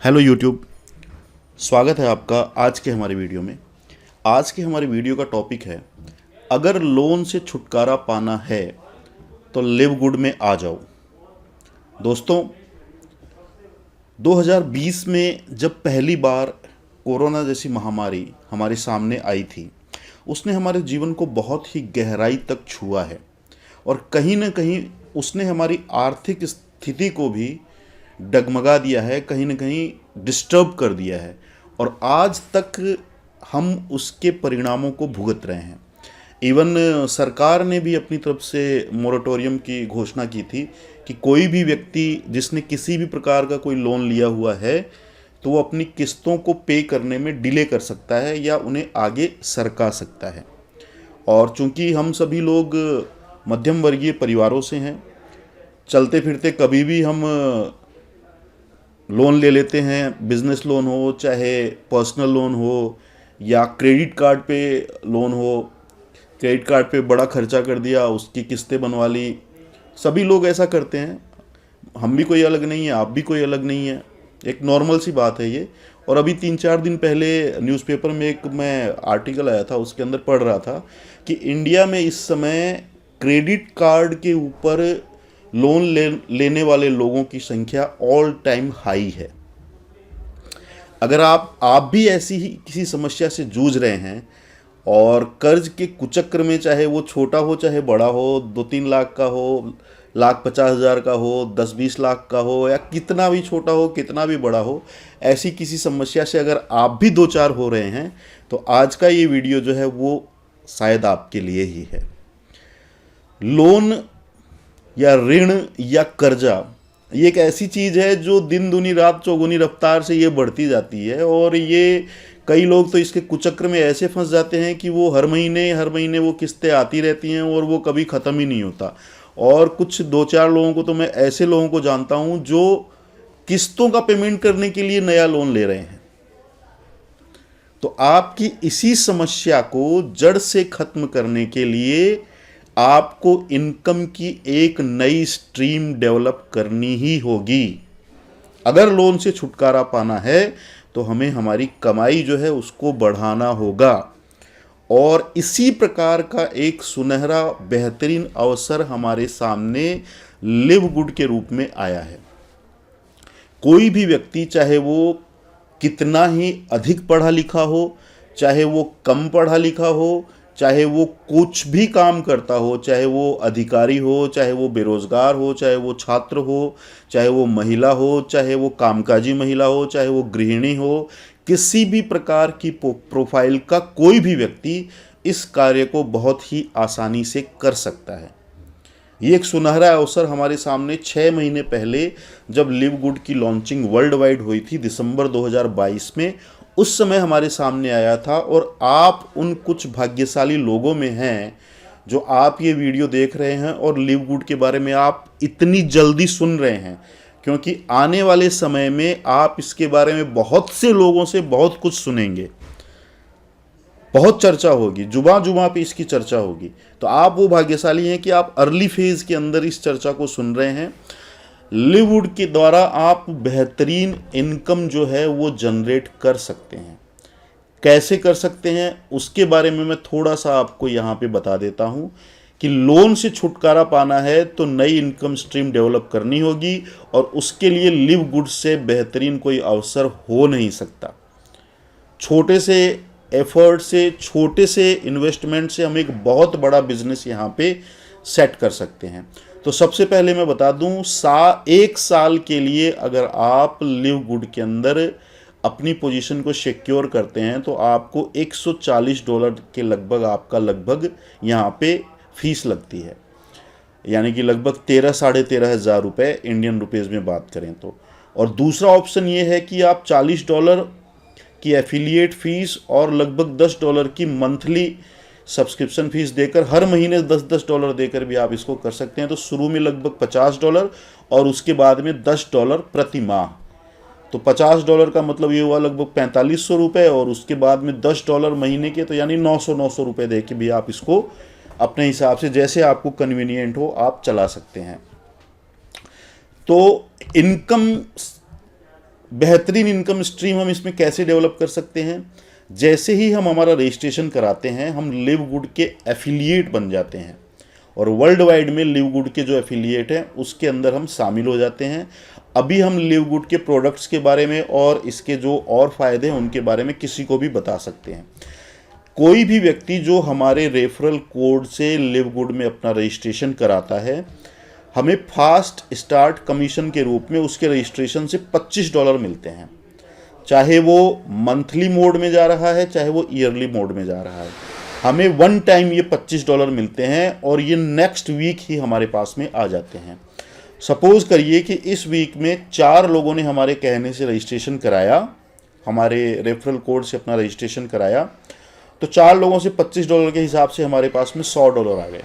Hello YouTube. स्वागत है आपका आज के हमारे वीडियो में। आज के हमारे वीडियो का टॉपिक है, अगर लोन से छुटकारा पाना है तो लिव गुड में आ जाओ। दोस्तों, 2020 में जब पहली बार कोरोना जैसी महामारी हमारे सामने आई थी, उसने हमारे जीवन को बहुत ही गहराई तक छुआ है और कहीं ना कहीं उसने हमारी आर्थिक स्थिति को भी डगमगा दिया है, कहीं ना कहीं डिस्टर्ब कर दिया है और आज तक हम उसके परिणामों को भुगत रहे हैं। इवन सरकार ने भी अपनी तरफ से मोरेटोरियम की घोषणा की थी कि कोई भी व्यक्ति जिसने किसी भी प्रकार का कोई लोन लिया हुआ है तो वो अपनी किस्तों को पे करने में डिले कर सकता है या उन्हें आगे सरका सकता है। और चूंकि हम सभी लोग मध्यम वर्गीय परिवारों से हैं, चलते फिरते कभी भी हम लोन ले लेते हैं, बिजनेस लोन हो चाहे पर्सनल लोन हो या क्रेडिट कार्ड पे लोन हो। क्रेडिट कार्ड पे बड़ा खर्चा कर दिया, उसकी किस्तें बनवा ली। सभी लोग ऐसा करते हैं, हम भी कोई अलग नहीं है, आप भी कोई अलग नहीं है। एक नॉर्मल सी बात है ये। और अभी 3-4 दिन पहले न्यूज़पेपर में एक मैं आर्टिकल आया था, उसके अंदर पढ़ रहा था कि इंडिया में इस समय क्रेडिट कार्ड के ऊपर लोन लेने वाले लोगों की संख्या ऑल टाइम हाई है। अगर आप भी ऐसी ही किसी समस्या से जूझ रहे हैं और कर्ज के कुचक्र में, चाहे वो छोटा हो चाहे बड़ा हो, 2-3 लाख का हो, 1,50,000 का हो, 10-20 लाख का हो या कितना भी छोटा हो कितना भी बड़ा हो, ऐसी किसी समस्या से अगर आप भी दो चार हो रहे हैं तो आज का ये वीडियो जो है वो शायद आपके लिए ही है। लोन या ऋण या कर्जा ये एक ऐसी चीज़ है जो दिन दूनी रात चौगुनी रफ्तार से ये बढ़ती जाती है और ये कई लोग तो इसके कुचक्र में ऐसे फंस जाते हैं कि वो हर महीने वो किस्तें आती रहती हैं और वो कभी ख़त्म ही नहीं होता। और कुछ 2-4 लोगों को तो मैं ऐसे लोगों को जानता हूँ जो किस्तों का पेमेंट करने के लिए नया लोन ले रहे हैं। तो आपकी इसी समस्या को जड़ से ख़त्म करने के लिए आपको इनकम की एक नई स्ट्रीम डेवलप करनी ही होगी। अगर लोन से छुटकारा पाना है तो हमें हमारी कमाई जो है उसको बढ़ाना होगा। और इसी प्रकार का एक सुनहरा बेहतरीन अवसर हमारे सामने लिव गुड के रूप में आया है। कोई भी व्यक्ति, चाहे वो कितना ही अधिक पढ़ा लिखा हो, चाहे वो कम पढ़ा लिखा हो, चाहे वो कुछ भी काम करता हो, चाहे वो अधिकारी हो, चाहे वो बेरोजगार हो, चाहे वो छात्र हो, चाहे वो महिला हो, चाहे वो कामकाजी महिला हो, चाहे वो गृहिणी हो, किसी भी प्रकार की प्रोफाइल का कोई भी व्यक्ति इस कार्य को बहुत ही आसानी से कर सकता है। ये एक सुनहरा अवसर हमारे सामने 6 महीने पहले जब लिव गुड की लॉन्चिंग वर्ल्ड वाइड हुई थी दिसंबर 2022 में, उस समय हमारे सामने आया था। और आप उन कुछ भाग्यशाली लोगों में हैं जो आप ये वीडियो देख रहे हैं और लिव गुड के बारे में आप इतनी जल्दी सुन रहे हैं, क्योंकि आने वाले समय में आप इसके बारे में बहुत से लोगों से बहुत कुछ सुनेंगे, बहुत चर्चा होगी, जुबां जुबां पे इसकी चर्चा होगी। तो आप वो भाग्यशाली हैं कि आप अर्ली फेज के अंदर इस चर्चा को सुन रहे हैं। लिव गुड के द्वारा आप बेहतरीन इनकम जो है वो जनरेट कर सकते हैं। कैसे कर सकते हैं उसके बारे में मैं थोड़ा सा आपको यहाँ पे बता देता हूँ कि लोन से छुटकारा पाना है तो नई इनकम स्ट्रीम डेवलप करनी होगी और उसके लिए लिव गुड से बेहतरीन कोई अवसर हो नहीं सकता। छोटे से एफर्ट से, छोटे से इन्वेस्टमेंट से हम एक बहुत बड़ा बिजनेस यहाँ पे सेट कर सकते हैं। तो सबसे पहले मैं बता दूं, 1 साल के लिए अगर आप लिव गुड के अंदर अपनी पोजीशन को सिक्योर करते हैं तो आपको $140 के लगभग यहाँ पे फीस लगती है, यानी कि लगभग 13-13.5 हज़ार रुपये इंडियन रुपीज़ में बात करें तो। और दूसरा ऑप्शन ये है कि आप $40 की एफिलिएट फीस और लगभग $10 की मंथली सब्सक्रिप्शन फीस देकर, हर महीने $10 देकर भी आप इसको कर सकते हैं। तो शुरू में लगभग $50 और उसके बाद में $10 प्रति माह। तो $50 का मतलब ये हुआ लगभग 4500 रुपये और उसके बाद में $10 महीने के, तो यानी 900 रुपये दे के भी आप इसको अपने हिसाब से जैसे आपको कन्वीनियंट हो आप चला सकते हैं। तो इनकम बेहतरीन इनकम स्ट्रीम हम इसमें कैसे डेवलप कर सकते हैं? जैसे ही हम हमारा रजिस्ट्रेशन कराते हैं, हम लिव गुड के एफिलिएट बन जाते हैं और वर्ल्ड वाइड में लिव गुड के जो एफिलिएट हैं उसके अंदर हम शामिल हो जाते हैं। अभी हम लिव गुड के प्रोडक्ट्स के बारे में और इसके जो और फ़ायदे हैं उनके बारे में किसी को भी बता सकते हैं। कोई भी व्यक्ति जो हमारे रेफरल कोड से लिव गुड में अपना रजिस्ट्रेशन कराता है, हमें फास्ट स्टार्ट कमीशन के रूप में उसके रजिस्ट्रेशन से $25 मिलते हैं, चाहे वो मंथली मोड में जा रहा है चाहे वो ईयरली मोड में जा रहा है। हमें वन टाइम ये $25 मिलते हैं और ये नेक्स्ट वीक ही हमारे पास में आ जाते हैं। सपोज करिए कि इस वीक में 4 लोगों ने हमारे कहने से रजिस्ट्रेशन कराया, हमारे रेफरल कोड से अपना रजिस्ट्रेशन कराया, तो 4 लोगों से $25 के हिसाब से हमारे पास में $100 आ गए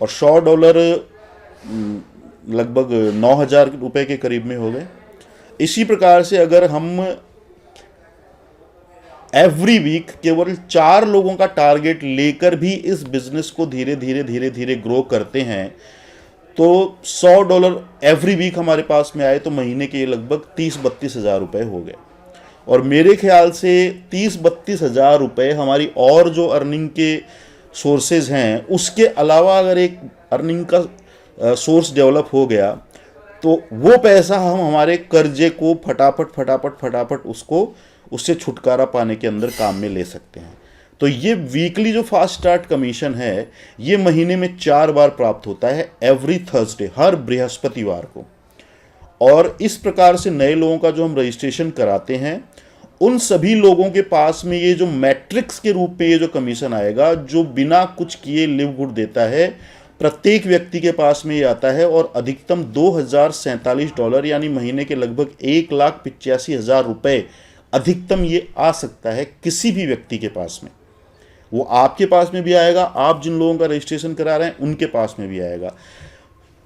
और $100 लगभग 9,000 रुपये के करीब में हो गए। इसी प्रकार से अगर हम एवरी वीक केवल 4 लोगों का टारगेट लेकर भी इस बिजनेस को धीरे धीरे धीरे धीरे ग्रो करते हैं तो $100 एवरी वीक हमारे पास में आए तो महीने के लगभग 30-32 हज़ार रुपये हो गए। और मेरे ख्याल से 30-32 हज़ार रुपये हमारी और जो अर्निंग के सोर्सेज हैं उसके अलावा अगर एक अर्निंग का सोर्स डेवलप हो गया तो वो पैसा हम हमारे कर्जे को फटाफट उससे छुटकारा पाने के अंदर काम में ले सकते हैं। तो ये वीकली जो फास्ट स्टार्ट कमीशन है ये महीने में 4 बार प्राप्त होता है, एवरी थर्सडे, हर बृहस्पतिवार को। और इस प्रकार से नए लोगों का जो हम रजिस्ट्रेशन कराते हैं उन सभी लोगों के पास में ये जो मैट्रिक्स के रूप में ये जो कमीशन आएगा जो बिना कुछ किए लिव गुड देता है, प्रत्येक व्यक्ति के पास में ये आता है और अधिकतम $2,047 यानी महीने के लगभग 1,85,000 रुपये अधिकतम ये आ सकता है किसी भी व्यक्ति के पास में। वो आपके पास में भी आएगा, आप जिन लोगों का रजिस्ट्रेशन करा रहे हैं उनके पास में भी आएगा।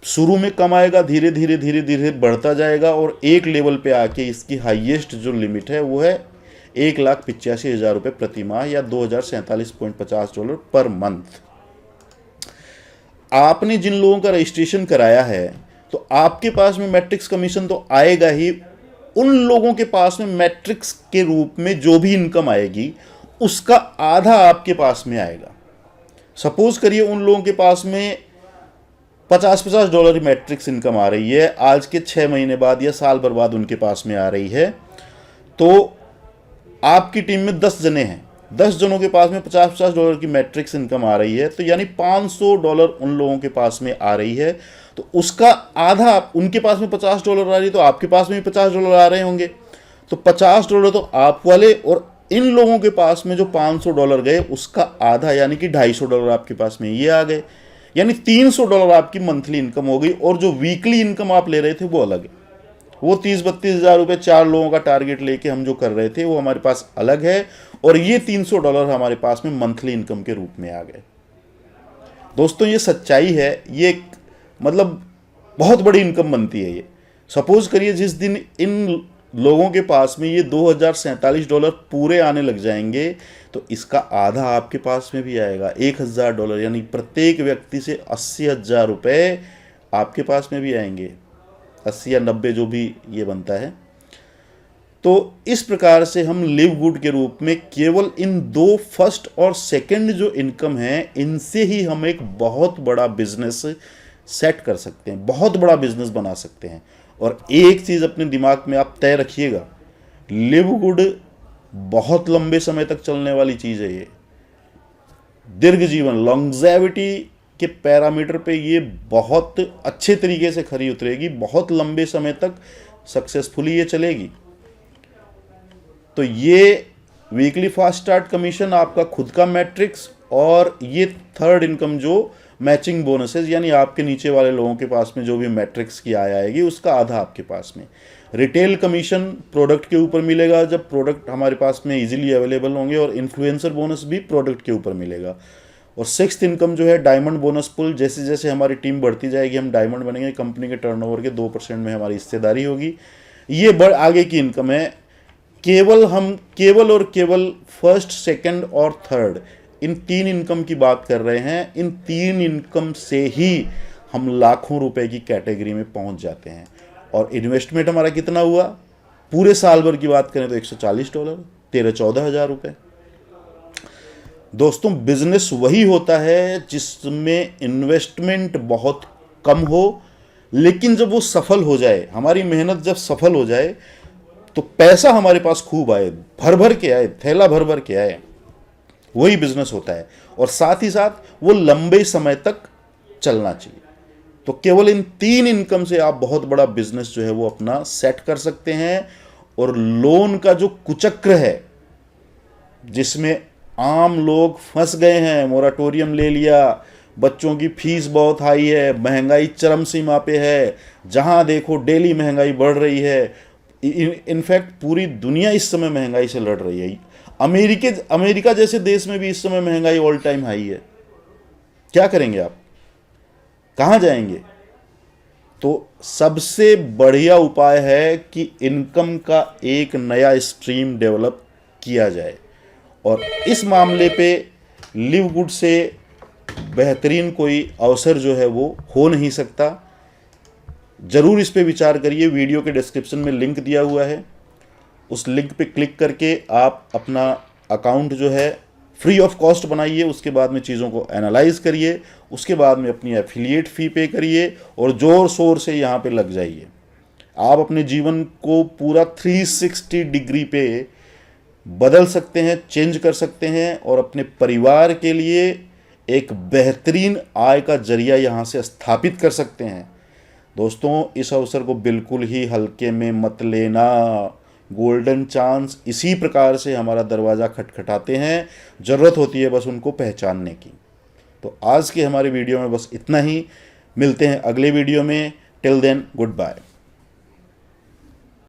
शुरू में कम आएगा, धीरे धीरे धीरे धीरे बढ़ता जाएगा और एक लेवल पे आके इसकी हाईएस्ट जो लिमिट है वो है 1,85,000 रुपये प्रति माह या $2,047.50 पर मंथ। आपने जिन लोगों का रजिस्ट्रेशन कराया है तो आपके पास में मैट्रिक्स कमीशन तो आएगा ही, उन लोगों के पास में मैट्रिक्स के रूप में जो भी इनकम आएगी उसका आधा आपके पास में आएगा। सपोज करिए उन लोगों के पास में $50 मैट्रिक्स इनकम आ रही है, आज के 6 महीने बाद या साल भर बाद उनके पास में आ रही है, तो आपकी टीम में 10 जने हैं, 10 जनों के पास में $50 की मैट्रिक्स इनकम आ रही है, तो यानी $500 उन लोगों के पास में आ रही है। तो उसका आधा उनके पास में $50 आ रही है तो आपके पास में भी $50 आ रहे होंगे, तो $50 तो आप वाले और इन लोगों के पास में जो $500 गए उसका आधा यानी कि $250 आपके पास में ये आ गए, यानी $300 आपकी मंथली इनकम हो गई। और जो वीकली इनकम आप ले रहे थे वो अलग है, वो 30-32 हज़ार रुपये 4 लोगों का टारगेट लेके हम जो कर रहे थे वो हमारे पास अलग है और ये $300 हमारे पास में मंथली इनकम के रूप में आ गए। दोस्तों ये सच्चाई है, ये मतलब बहुत बड़ी इनकम बनती है ये। सपोज करिए जिस दिन इन लोगों के पास में ये $2,047 पूरे आने लग जाएंगे तो इसका आधा आपके पास में भी आएगा, $1,000, यानी प्रत्येक व्यक्ति से 80,000 रुपये आपके पास में भी आएंगे, 80 या 90 जो भी ये बनता है। तो इस प्रकार से हम लिव गुड के रूप में केवल इन 2 फर्स्ट और सेकंड जो इनकम है इनसे ही हम एक बहुत बड़ा बिजनेस सेट कर सकते हैं, बहुत बड़ा बिजनेस बना सकते हैं। और एक चीज़ अपने दिमाग में आप तय रखिएगा, लिव गुड बहुत लंबे समय तक चलने वाली चीज़ है। ये दीर्घ जीवन, लॉन्गजेविटी के पैरामीटर पे ये बहुत अच्छे तरीके से खरी उतरेगी, बहुत लंबे समय तक सक्सेसफुली ये चलेगी। तो ये वीकली फास्ट स्टार्ट कमीशन, आपका खुद का मैट्रिक्स और ये थर्ड इनकम जो मैचिंग बोनसेस, यानी आपके नीचे वाले लोगों के पास में जो भी मैट्रिक्स की आय आएगी उसका आधा आपके पास में। रिटेल कमीशन प्रोडक्ट के ऊपर मिलेगा जब प्रोडक्ट हमारे पास में इजीली अवेलेबल होंगे, और इन्फ्लुएंसर बोनस भी प्रोडक्ट के ऊपर मिलेगा। और सिक्स्थ इनकम जो है डायमंड बोनस पुल, जैसे जैसे हमारी टीम बढ़ती जाएगी हम डायमंड बनेंगे, कंपनी के टर्नओवर के 2% में हमारी हिस्सेदारी होगी। ये आगे की इनकम है। केवल और केवल फर्स्ट, सेकंड और थर्ड, इन 3 इनकम की बात कर रहे हैं। इन 3 इनकम से ही हम लाखों रुपए की कैटेगरी में पहुंच जाते हैं। और इन्वेस्टमेंट हमारा कितना हुआ? पूरे साल भर की बात करें तो $140, 13-14 हज़ार रुपये। दोस्तों, बिजनेस वही होता है जिसमें इन्वेस्टमेंट बहुत कम हो, लेकिन जब वो सफल हो जाए, हमारी मेहनत जब सफल हो जाए, तो पैसा हमारे पास खूब आए, भर भर के आए, थैला भर भर के आए, वही बिजनेस होता है। और साथ ही साथ वो लंबे समय तक चलना चाहिए। तो केवल इन 3 इनकम से आप बहुत बड़ा बिजनेस जो है वो अपना सेट कर सकते हैं। और लोन का जो कुचक्र है, जिसमें आम लोग फंस गए हैं, मोराटोरियम ले लिया, बच्चों की फीस बहुत हाई है, महंगाई चरम सीमा पे है, जहां देखो डेली महंगाई बढ़ रही है। इनफैक्ट पूरी दुनिया इस समय महंगाई से लड़ रही है। अमेरिका जैसे देश में भी इस समय महंगाई ऑल टाइम हाई है। क्या करेंगे आप? कहां जाएंगे? तो सबसे बढ़िया उपाय है कि इनकम का एक नया स्ट्रीम डेवलप किया जाए। और इस मामले पे लिव गुड से बेहतरीन कोई अवसर जो है वो हो नहीं सकता। ज़रूर इस पे विचार करिए। वीडियो के डिस्क्रिप्शन में लिंक दिया हुआ है, उस लिंक पे क्लिक करके आप अपना अकाउंट जो है फ्री ऑफ कॉस्ट बनाइए। उसके बाद में चीज़ों को एनालाइज करिए, उसके बाद में अपनी एफिलिएट फ़ी पे करिए और ज़ोर शोर से यहाँ पे लग जाइए। आप अपने जीवन को पूरा 360 डिग्री पे बदल सकते हैं, चेंज कर सकते हैं और अपने परिवार के लिए एक बेहतरीन आय का जरिया यहाँ से स्थापित कर सकते हैं। दोस्तों, इस अवसर को बिल्कुल ही हल्के में मत लेना। गोल्डन चांस इसी प्रकार से हमारा दरवाज़ा खटखटाते हैं, ज़रूरत होती है बस उनको पहचानने की। तो आज के हमारे वीडियो में बस इतना ही। मिलते हैं अगले वीडियो में। Till then, good bye.